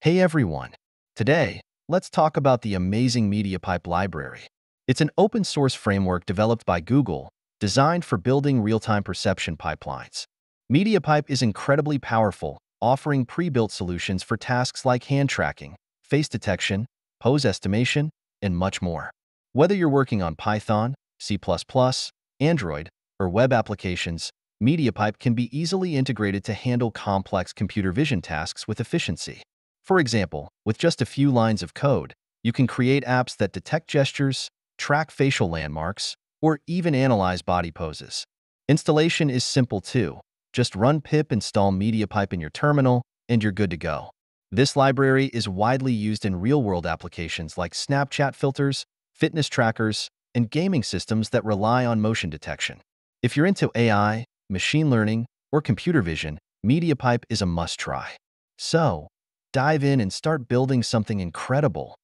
Hey everyone! Today, let's talk about the amazing Mediapipe Library. It's an open-source framework developed by Google, designed for building real-time perception pipelines. Mediapipe is incredibly powerful, offering pre-built solutions for tasks like hand tracking, face detection, pose estimation, and much more. Whether you're working on Python, C++, Android, or web applications, Mediapipe can be easily integrated to handle complex computer vision tasks with efficiency. For example, with just a few lines of code, you can create apps that detect gestures, track facial landmarks, or even analyze body poses. Installation is simple too. Just run pip install Mediapipe in your terminal, and you're good to go. This library is widely used in real-world applications like Snapchat filters, fitness trackers, and gaming systems that rely on motion detection. If you're into AI, machine learning, or computer vision, Mediapipe is a must-try. So, dive in and start building something incredible.